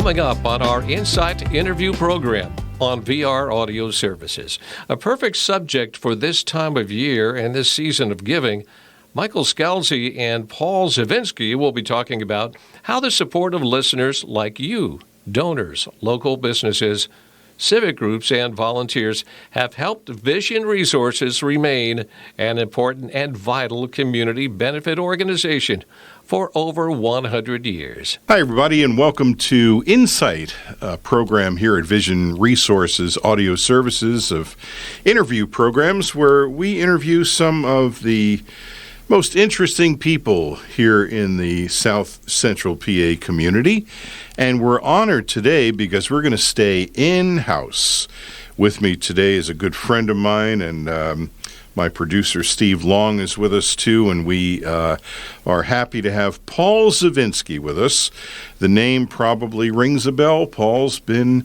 Coming up on our InSight interview program on VR Audio Services. A perfect subject for this time of year and this season of giving. Michael Scalzi and Paul Zavinsky will be talking about how the support of listeners like you, donors, local businesses, civic groups, and volunteers have helped Vision Resources remain an important and vital community benefit organization for over 100 years. Hi, everybody, and welcome to InSight, a program here at Vision Resources Audio Services of interview programs where we interview some of the most interesting people here in the South Central PA community. And we're honored today because we're going to stay in-house. With me today is a good friend of mine, and my producer, Steve Long, is with us, too, and we are happy to have Paul Zavinsky with us. The name probably rings a bell. Paul's been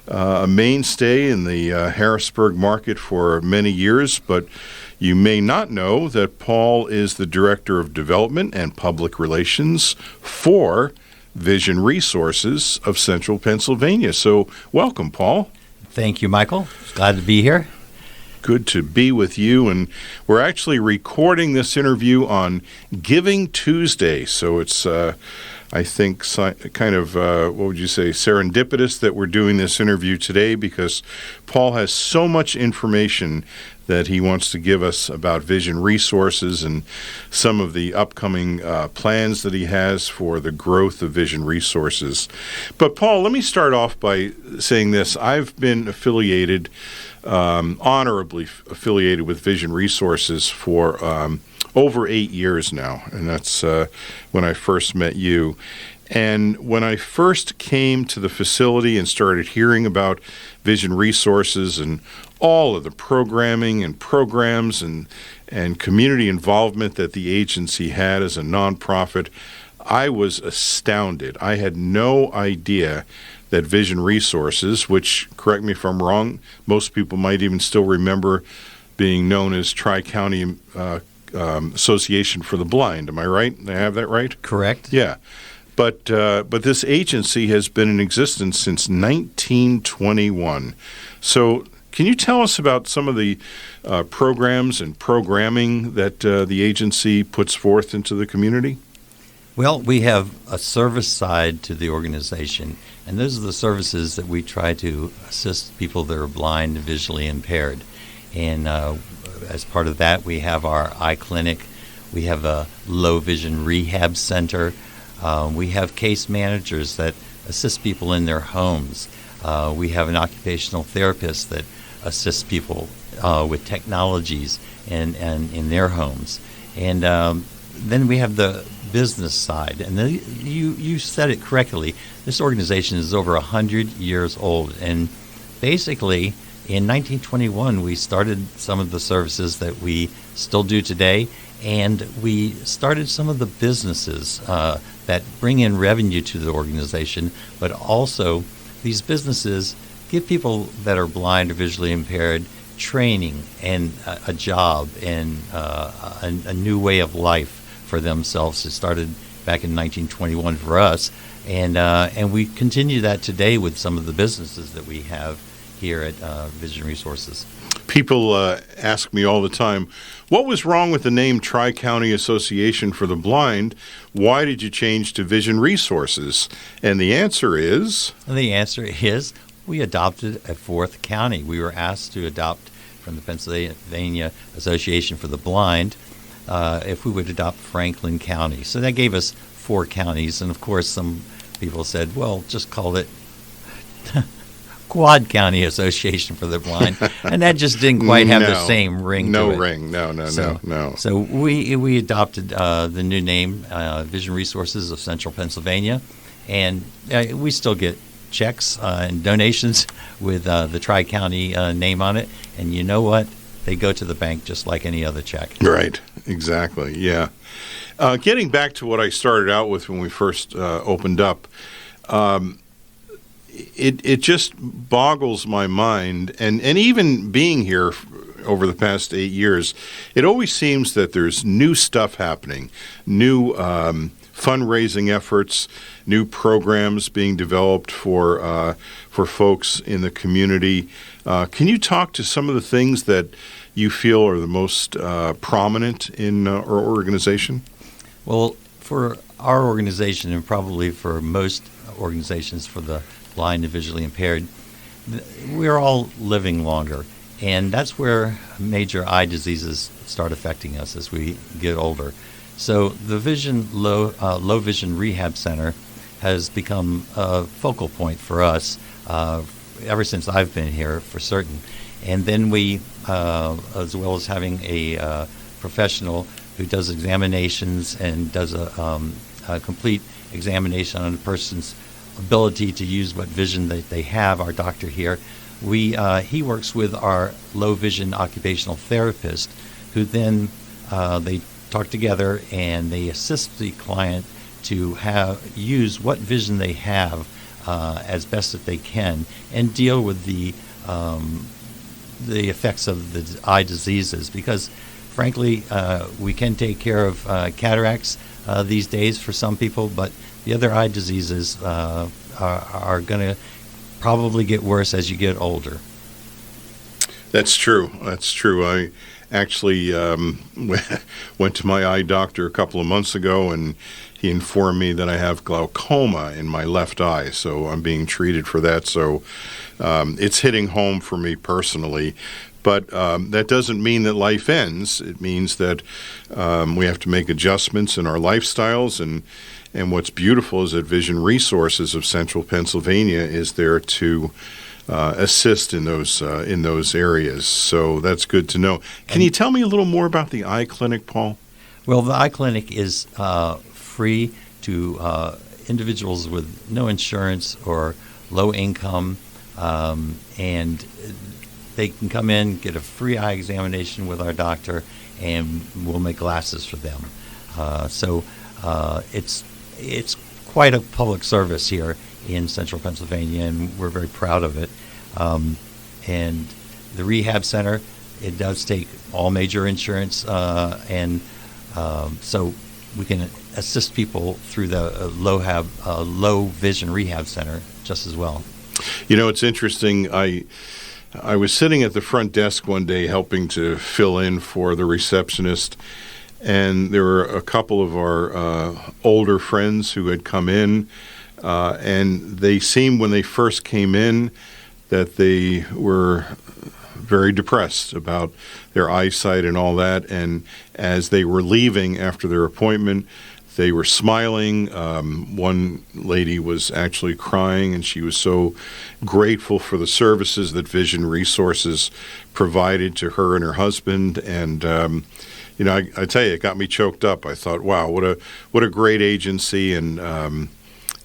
a mainstay in the Harrisburg market for many years, but you may not know that Paul is the Director of Development and Public Relations for Vision Resources of Central Pennsylvania. So welcome, Paul. Thank you, Michael. Glad to be here. Good to be with you, and we're actually recording this interview on Giving Tuesday, so it's, I think, kind of, what would you say, serendipitous that we're doing this interview today because Paul has so much information that he wants to give us about Vision Resources and some of the upcoming plans that he has for the growth of Vision Resources. But Paul, let me start off by saying this. I've been affiliated, honorably affiliated with Vision Resources for over 8 years now, and that's when I first met you. And when I first came to the facility and started hearing about Vision Resources and all of the programming and programs and community involvement that the agency had as a nonprofit, I was astounded. I had no idea that Vision Resources, which, correct me if I'm wrong, most people might even still remember being known as Tri-County Association for the Blind. Am I right? Did I have that right? Correct. Yeah. But this agency has been in existence since 1921. So can you tell us about some of the programs and programming that the agency puts forth into the community? Well, we have a service side to the organization, and those are the services that we try to assist people that are blind and visually impaired. And as part of that, we have our eye clinic. We have a low vision rehab center. We have case managers that assist people in their homes. We have an occupational therapist that assists people with technologies and in their homes. And then we have the business side. And you said it correctly. This organization is over 100 years old. And basically, in 1921, we started some of the services that we still do today. And we started some of the businesses that bring in revenue to the organization, but also these businesses give people that are blind or visually impaired training and a job and a new way of life for themselves. It started back in 1921 for us, and we continue that today with some of the businesses that we have here at Vision Resources. People ask me all the time, what was wrong with the name Tri-County Association for the Blind? Why did you change to Vision Resources? And the answer is? The answer is we adopted a fourth county. We were asked to adopt from the Pennsylvania Association for the Blind if we would adopt Franklin County. So that gave us 4 counties. And, of course, some people said, well, just call it Quad County Association for the Blind, and that just didn't quite have the same ring to it. No. So we adopted the new name, Vision Resources of Central Pennsylvania, and we still get checks and donations with the Tri-County name on it, and you know what? They go to the bank just like any other check. Right, exactly, yeah. Getting back to what I started out with when we first opened up, it just boggles my mind, and even being here over the past 8 years, it always seems that there's new stuff happening, new fundraising efforts, new programs being developed for folks in the community. Can you talk to some of the things that you feel are the most prominent in our organization? Well, for our organization, and probably for most organizations for the blind and visually impaired, we're all living longer. And that's where major eye diseases start affecting us as we get older. So the low vision rehab center has become a focal point for us ever since I've been here, for certain. And then we, as well as having a professional who does examinations and does a complete examination on a person's ability to use what vision that they have, our doctor here, he works with our low vision occupational therapist, who then they talk together and they assist the client to use what vision they have as best that they can, and deal with the effects of the eye diseases. Because frankly, we can take care of cataracts these days for some people, but the other eye diseases are going to probably get worse as you get older. That's true. I actually went to my eye doctor a couple of months ago, and he informed me that I have glaucoma in my left eye, so I'm being treated for that. So it's hitting home for me personally. But that doesn't mean that life ends. It means that we have to make adjustments in our lifestyles. And what's beautiful is that Vision Resources of Central Pennsylvania is there to assist in those areas. So that's good to know. Can you tell me a little more about the eye clinic, Paul? Well, the eye clinic is free to individuals with no insurance or low income, and they can come in, get a free eye examination with our doctor, and we'll make glasses for them. So it's quite a public service here in Central Pennsylvania, and we're very proud of it. And the rehab center, it does take all major insurance, and so we can assist people through the low vision rehab center just as well. You know, it's interesting. I was sitting at the front desk one day helping to fill in for the receptionist, and there were a couple of our older friends who had come in, and they seemed, when they first came in, that they were very depressed about their eyesight and all that. And as they were leaving after their appointment, they were smiling. One lady was actually crying, and she was so grateful for the services that Vision Resources provided to her and her husband. And I tell you, it got me choked up. I thought, wow, what a great agency, and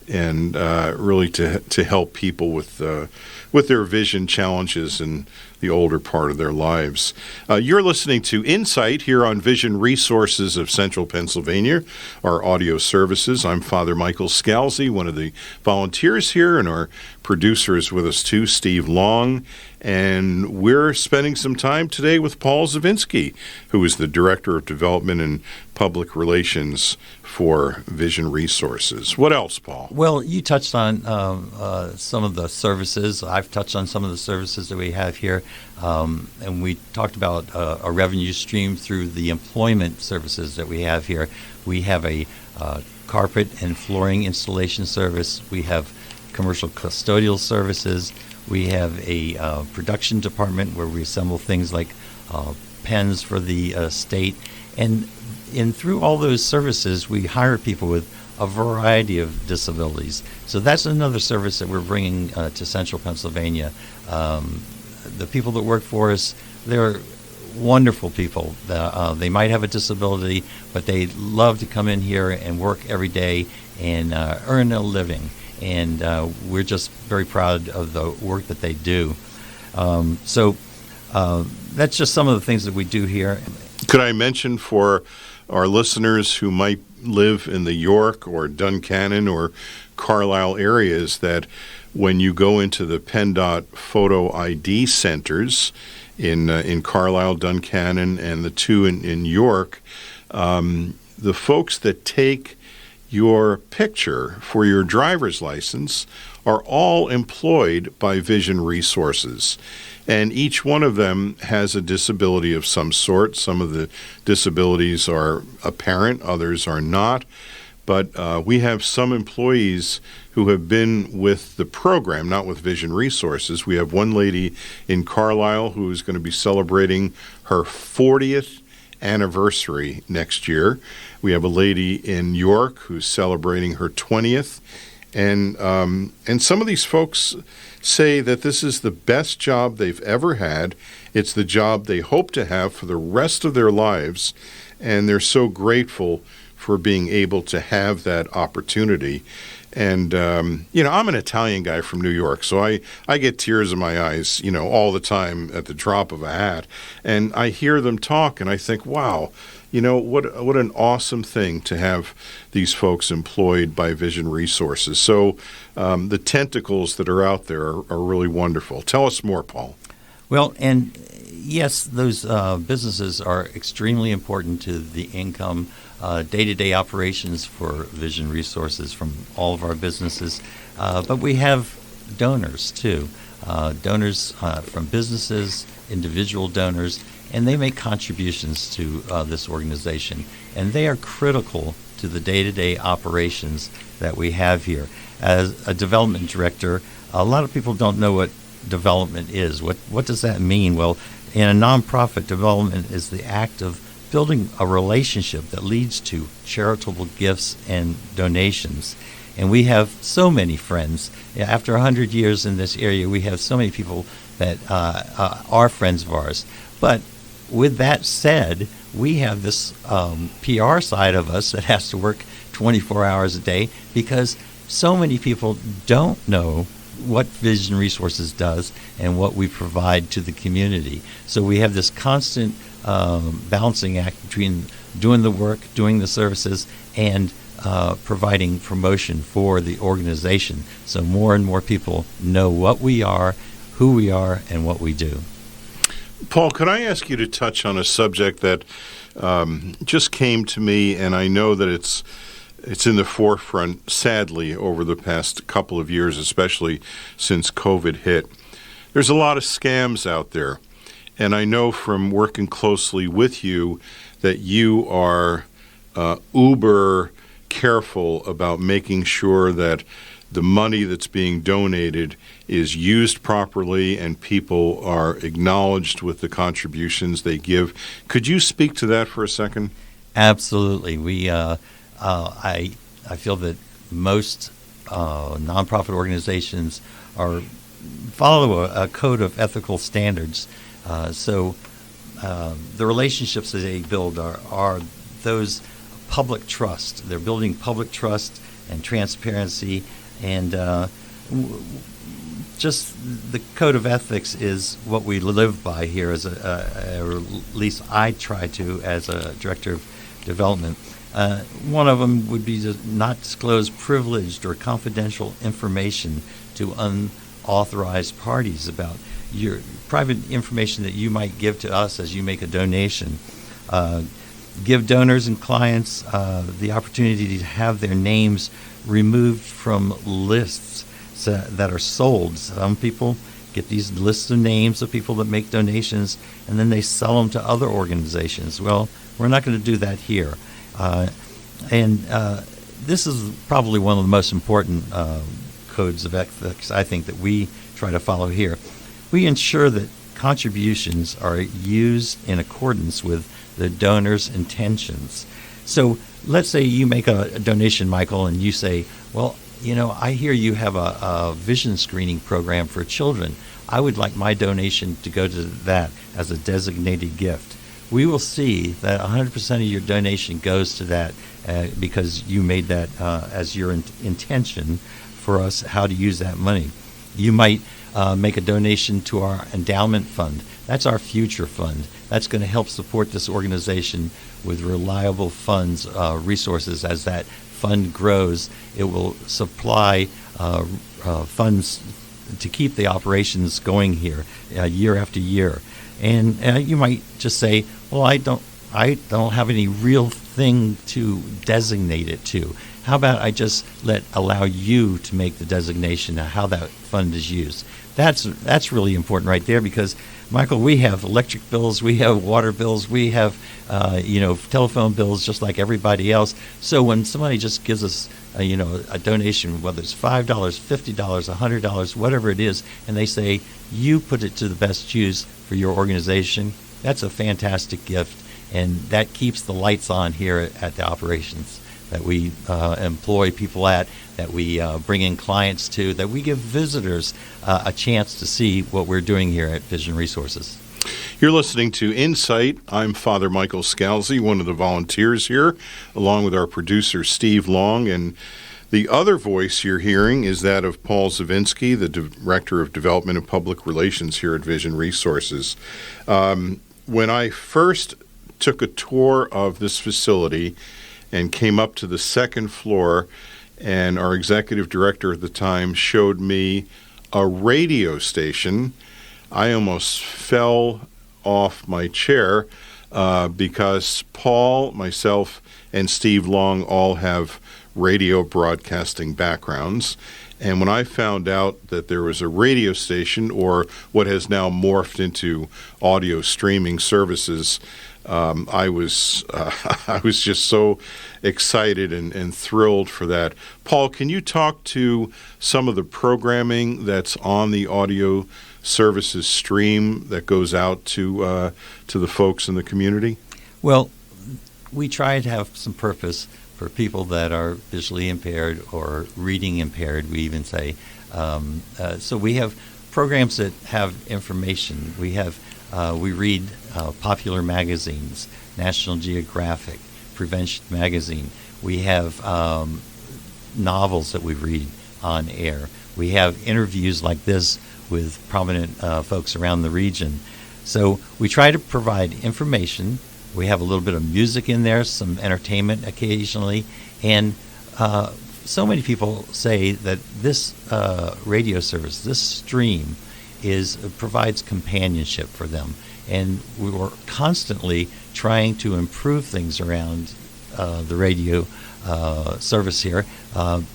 really to help people with their vision challenges in the older part of their lives. You're listening to InSight here on Vision Resources of Central Pennsylvania, our audio services. I'm Father Michael Scalzi, one of the volunteers here, and our producer is with us too, Steve Long. And we're spending some time today with Paul Zavinsky, who is the Director of Development and Public Relations for Vision Resources. What else, Paul? Well, you touched on some of the services. I've touched on some of the services that we have here. And we talked about a revenue stream through the employment services that we have here. We have a carpet and flooring installation service. We have commercial custodial services. We have a production department where we assemble things like pens for the state. And through all those services, we hire people with a variety of disabilities. So that's another service that we're bringing to Central Pennsylvania. The people that work for us, they're wonderful people. They might have a disability, but they love to come in here and work every day and earn a living. And we're just very proud of the work that they do. So that's just some of the things that we do here. Could I mention for our listeners who might live in the York or Duncannon or Carlisle areas that when you go into the PennDOT photo ID centers in Carlisle, Duncannon, and the two in York, the folks that take your picture for your driver's license are all employed by Vision Resources. And each one of them has a disability of some sort. Some of the disabilities are apparent, others are not. But we have some employees who have been with the program, not with Vision Resources. We have one lady in Carlisle who is going to be celebrating her 40th anniversary next year. We have a lady in York who's celebrating her 20th. And some of these folks say that this is the best job they've ever had. It's the job they hope to have for the rest of their lives. And they're so grateful for being able to have that opportunity. And, I'm an Italian guy from New York, so I get tears in my eyes, all the time at the drop of a hat. And I hear them talk, and I think, wow, what an awesome thing to have these folks employed by Vision Resources. So the tentacles that are out there are really wonderful. Tell us more, Paul. Well, and yes, those businesses are extremely important to the income, day-to-day operations for Vision Resources from all of our businesses. But we have donors, too. Donors from businesses, individual donors, and they make contributions to this organization. And they are critical to the day-to-day operations that we have here. As a development director, a lot of people don't know what development is. What does that mean? Well, in a nonprofit, development is the act of building a relationship that leads to charitable gifts and donations. And we have so many friends. After 100 years in this area, we have so many people that are friends of ours. But with that said, we have this PR side of us that has to work 24 hours a day because so many people don't know what Vision Resources does and what we provide to the community. So we have this constant balancing act between doing the work, doing the services, and providing promotion for the organization. So more and more people know what we are, who we are, and what we do. Paul, could I ask you to touch on a subject that just came to me, and I know that it's in the forefront, sadly, over the past couple of years, especially since COVID hit. There's a lot of scams out there, and I know from working closely with you that you are uber careful about making sure that the money that's being donated is used properly and people are acknowledged with the contributions they give. Could you speak to that for a second? Absolutely. I feel that most nonprofit organizations follow a code of ethical standards. So the relationships that they build are those public trust. They're building public trust and transparency, and just the code of ethics is what we live by here, or at least I try to as a director of development. One of them would be to not disclose privileged or confidential information to unauthorized parties about your private information that you might give to us as you make a donation. Give donors and clients the opportunity to have their names removed from lists that are sold. Some people get these lists of names of people that make donations, and then they sell them to other organizations. Well, we're not going to do that here. This is probably one of the most important codes of ethics, I think, that we try to follow here. We ensure that contributions are used in accordance with the donor's intentions. So let's say you make a donation, Michael, and you say, well, I hear you have a vision screening program for children. I would like my donation to go to that as a designated gift. We will see that 100% of your donation goes to that because you made that as your intention for us how to use that money. You might make a donation to our endowment fund. That's our future fund. That's going to help support this organization with reliable funds, resources. As that fund grows, it will supply funds to keep the operations going here year after year. And you might just say, well, I don't have any real thing to designate it to. How about I just allow you to make the designation of how that fund is used? That's really important right there, because, Michael, we have electric bills, we have water bills, we have telephone bills just like everybody else. So when somebody just gives us a donation, whether it's $5, $50, $100, whatever it is, and they say you put it to the best use for your organization, that's a fantastic gift, and that keeps the lights on here at the operations that we employ people at, that we bring in clients to, that we give visitors a chance to see what we're doing here at Vision Resources. You're listening to InSight. I'm Father Michael Scalzi, one of the volunteers here, along with our producer, Steve Long. And the other voice you're hearing is that of Paul Zavinsky, the Director of Development and Public Relations here at Vision Resources. When I first took a tour of this facility and came up to the second floor, and our executive director at the time showed me a radio station, I almost fell off my chair because Paul, myself, and Steve Long all have radio broadcasting backgrounds. And when I found out that there was a radio station, or what has now morphed into audio streaming services, I was just so excited and thrilled for that. Paul, can you talk to some of the programming that's on the audio services stream that goes out to the folks in the community? Well, we try to have some purpose for people that are visually impaired or reading impaired, we even say. So we have programs that have information. We read popular magazines, National Geographic, Prevention Magazine. We have novels that we read on air. We have interviews like this with prominent folks around the region. So we try to provide information. We have a little bit of music in there, some entertainment occasionally, and so many people say that this radio service, this stream, provides companionship for them. And we were constantly trying to improve things around the radio service here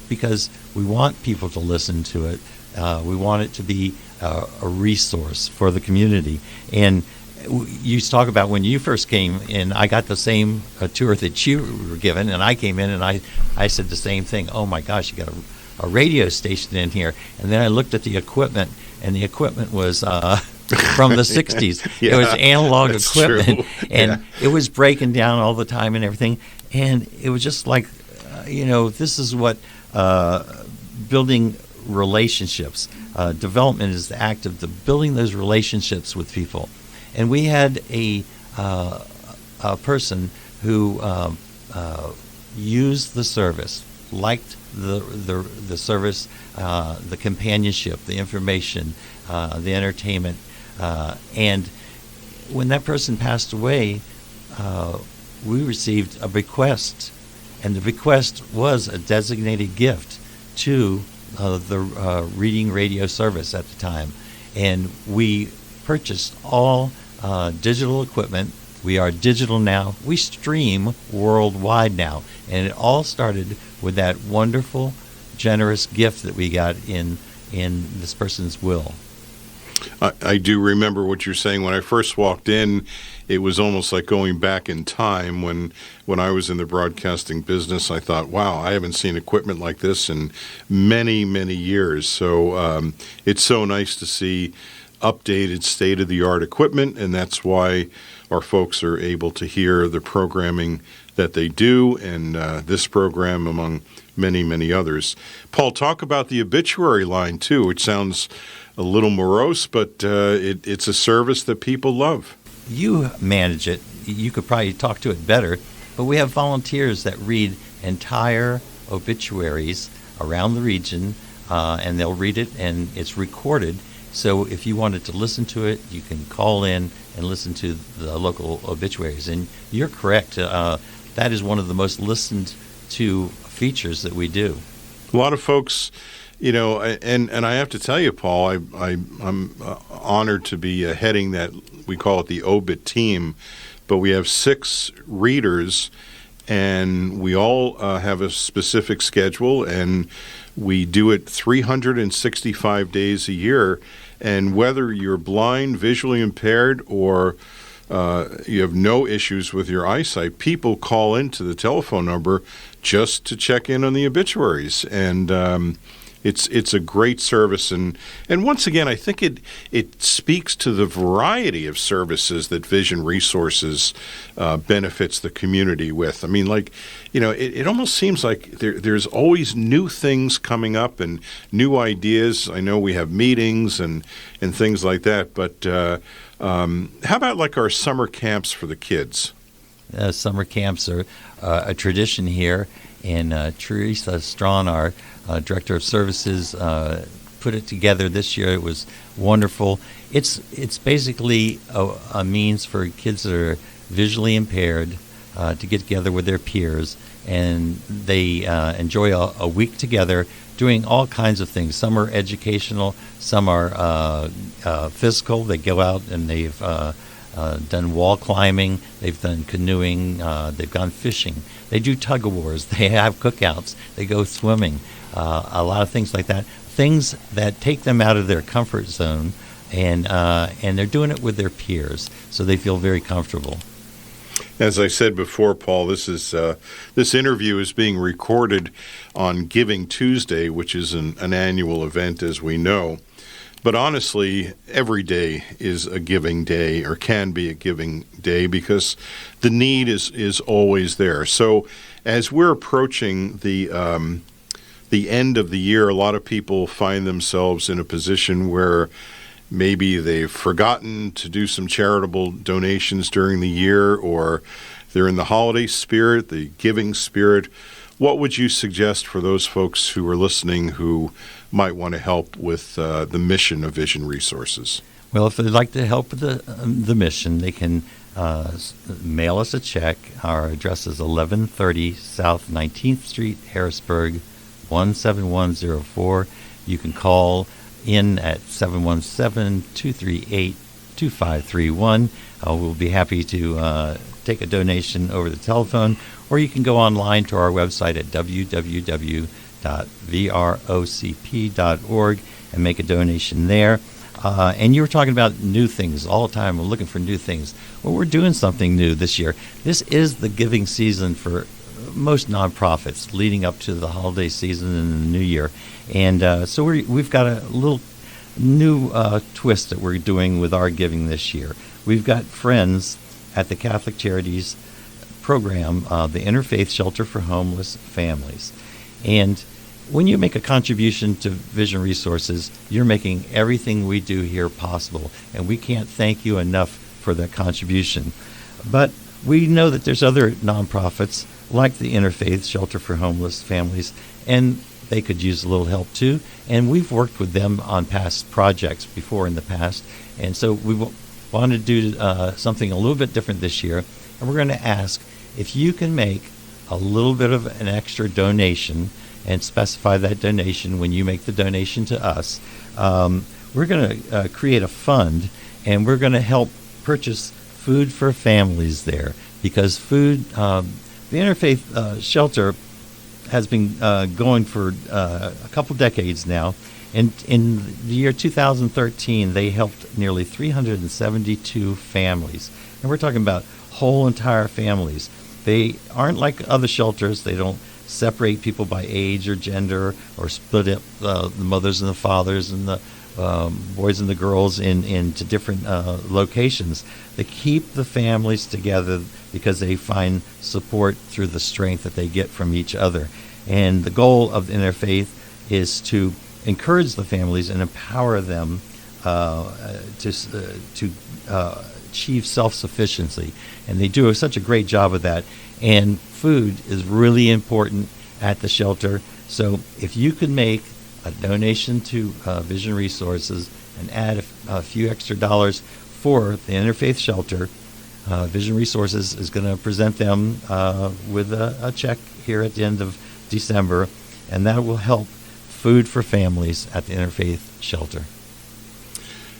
because we want people to listen to it. We want it to be a resource for the community. And you talk about when you first came in, I got the same tour that you were given, and I came in and I said the same thing. Oh my gosh, you got a radio station in here. And then I looked at the equipment, and the equipment was from the 60s. Yeah, it was analog equipment, true. and it was breaking down all the time and everything. And it was just like, this is what building relationships. Development is the act of building those relationships with people. And we had a person who used the service, liked the service, the companionship, the information, the entertainment, and when that person passed away, we received a bequest, and the bequest was a designated gift to the reading radio service at the time, and we purchased all digital equipment. We are digital now. We stream worldwide now, and it all started with that wonderful, generous gift that we got in this person's will. I do remember what you're saying. When I first walked in, it was almost like going back in time. When I was in the broadcasting business, I thought, wow, I haven't seen equipment like this in many, many years. So it's so nice to see updated, state-of-the-art equipment, and that's why our folks are able to hear the programming that they do, and this program among many, many others. Paul, talk about the obituary line, too, which sounds a little morose, but it's a service that people love. You manage it. You could probably talk to it better, but we have volunteers that read entire obituaries around the region, and they'll read it, and it's recorded. So if you wanted to listen to it, you can call in and listen to the local obituaries. And you're correct. That is one of the most listened to features that we do. A lot of folks And I have to tell you, Paul, I'm honored to be heading that. We call it the OBIT team, but we have 6 readers, and we all have a specific schedule, and we do it 365 days a year. And whether you're blind, visually impaired, or you have no issues with your eyesight, people call into the telephone number just to check in on the obituaries. And it's a great service, and once again, I think it speaks to the variety of services that Vision Resources benefits the community with. I mean, it almost seems like there's always new things coming up and new ideas. I know we have meetings and things like that, but how about like our summer camps for the kids? Summer camps are a tradition here, and Teresa Strawn, our Director of Services, put it together this year. It was wonderful. It's basically a means for kids that are visually impaired to get together with their peers, and they enjoy a week together doing all kinds of things. Some are educational, some are physical. They go out and they've done wall climbing, they've done canoeing, they've gone fishing. They do tug of wars, they have cookouts, they go swimming, a lot of things like that. Things that take them out of their comfort zone, and they're doing it with their peers, so they feel very comfortable. As I said before, Paul, this interview is being recorded on Giving Tuesday, which is an annual event, as we know. But honestly, every day is a giving day, or can be a giving day, because the need is always there. So as we're approaching the end of the year, a lot of people find themselves in a position where maybe they've forgotten to do some charitable donations during the year, or they're in the holiday spirit, the giving spirit. What would you suggest for those folks who are listening who might want to help with the mission of Vision Resources? Well, if they'd like to help with the mission, they can mail us a check. Our address is 1130 South 19th Street, Harrisburg, 17104. You can call in at 717-238-2531. We'll be happy to take a donation over the telephone, or you can go online to our website at www.vrocp.org and make a donation there. And you were talking about new things all the time. We're looking for new things. Well, we're doing something new this year. This is the giving season for most nonprofits leading up to the holiday season and the new year. And so we've got a little new twist that we're doing with our giving this year. We've got friends at the Catholic Charities program, the Interfaith Shelter for Homeless Families. And when you make a contribution to Vision Resources, you're making everything we do here possible, and we can't thank you enough for that contribution. But we know that there's other nonprofits like the Interfaith Shelter for Homeless Families, and they could use a little help too. And we've worked with them on past projects before in the past, and so we want to do something a little bit different this year. And we're going to ask if you can make a little bit of an extra donation and specify that donation when you make the donation to us. We're going to create a fund, and we're going to help purchase food for families there, because food, the Interfaith Shelter has been going for a couple decades now. And in the year 2013, they helped nearly 372 families. And we're talking about whole entire families. They aren't like other shelters. They don't separate people by age or gender, or split up the mothers and the fathers and the boys and the girls into different locations. They keep the families together because they find support through the strength that they get from each other. And the goal of Interfaith is to encourage the families and empower them to achieve self-sufficiency. And they do such a great job of that. And food is really important at the shelter. So if you could make a donation to Vision Resources and add a few extra dollars for the Interfaith Shelter, Vision Resources is going to present them with a check here at the end of December, and that will help food for families at the Interfaith Shelter.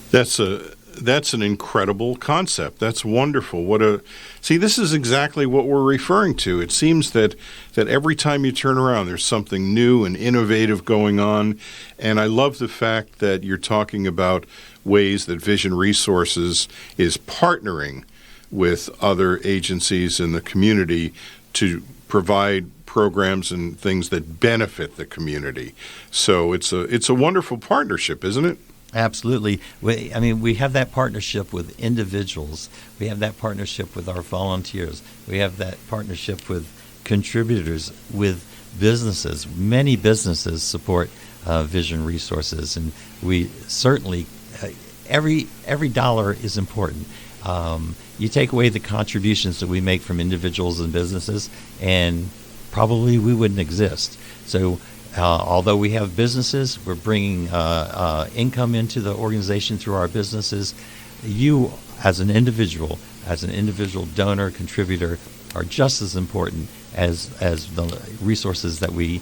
That's an incredible concept. That's wonderful. See, this is exactly what we're referring to. It seems that every time you turn around, there's something new and innovative going on. And I love the fact that you're talking about ways that Vision Resources is partnering with other agencies in the community to provide programs and things that benefit the community. So it's a wonderful partnership, isn't it? Absolutely. We have that partnership with individuals. We have that partnership with our volunteers. We have that partnership with contributors, with businesses. Many businesses support Vision Resources, and we certainly, every dollar is important. You take away the contributions that we make from individuals and businesses, and probably we wouldn't exist. So although we have businesses, we're bringing income into the organization through our businesses. You, as an individual donor, contributor, are just as important as the resources that we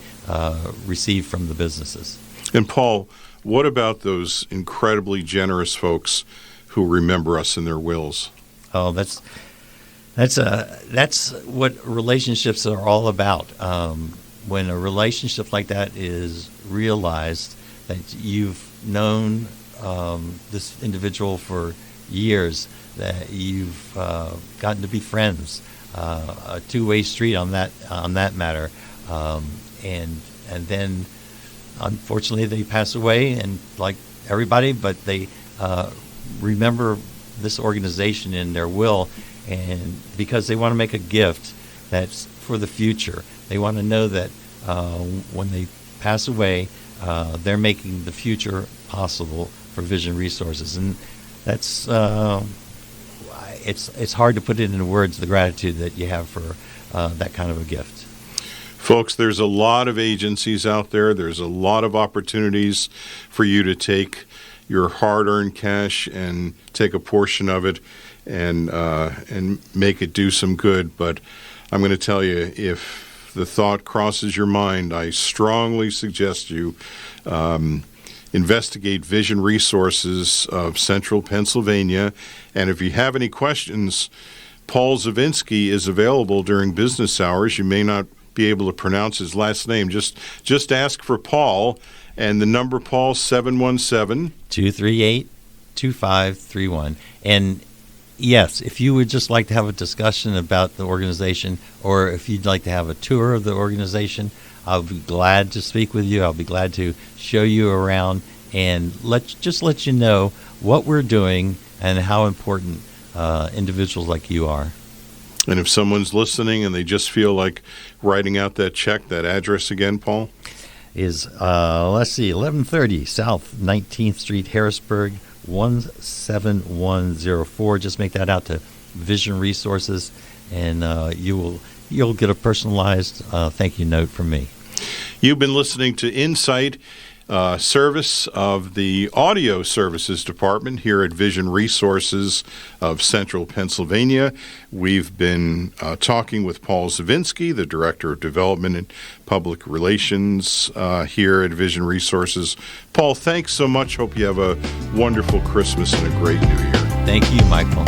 receive from the businesses. And Paul, what about those incredibly generous folks who remember us in their wills? Oh, that's what relationships are all about. When a relationship like that is realized, that you've known this individual for years, that you've gotten to be friends, a two-way street on that matter, and then unfortunately they pass away, and like everybody, but they remember this organization in their will, and because they want to make a gift that's for the future. They want to know that when they pass away, they're making the future possible for Vision Resources, and that's it's hard to put it into words, the gratitude that you have for that kind of a gift. Folks, there's a lot of agencies out there. There's a lot of opportunities for you to take your hard-earned cash and take a portion of it and make it do some good. But I'm going to tell you, if the thought crosses your mind, I strongly suggest you investigate Vision Resources of Central Pennsylvania. And if you have any questions, Paul Zavinsky is available during business hours. You may not be able to pronounce his last name. Just ask for Paul, and the number, Paul, 717-238-2531. And yes, if you would just like to have a discussion about the organization, or if you'd like to have a tour of the organization, I'll be glad to speak with you. I'll be glad to show you around and let you know what we're doing and how important individuals like you are. And if someone's listening and they just feel like writing out that check, that address again, Paul? Is, 1130 South 19th Street, Harrisburg, 17104. Just make that out to Vision Resources, and you'll get a personalized thank you note from me. You've been listening to InSight, service of the Audio Services Department here at Vision Resources of Central Pennsylvania. We've been talking with Paul Zavinsky, the Director of Development and Public Relations here at Vision Resources. Paul, thanks so much. Hope you have a wonderful Christmas and a great New Year. Thank you, Michael.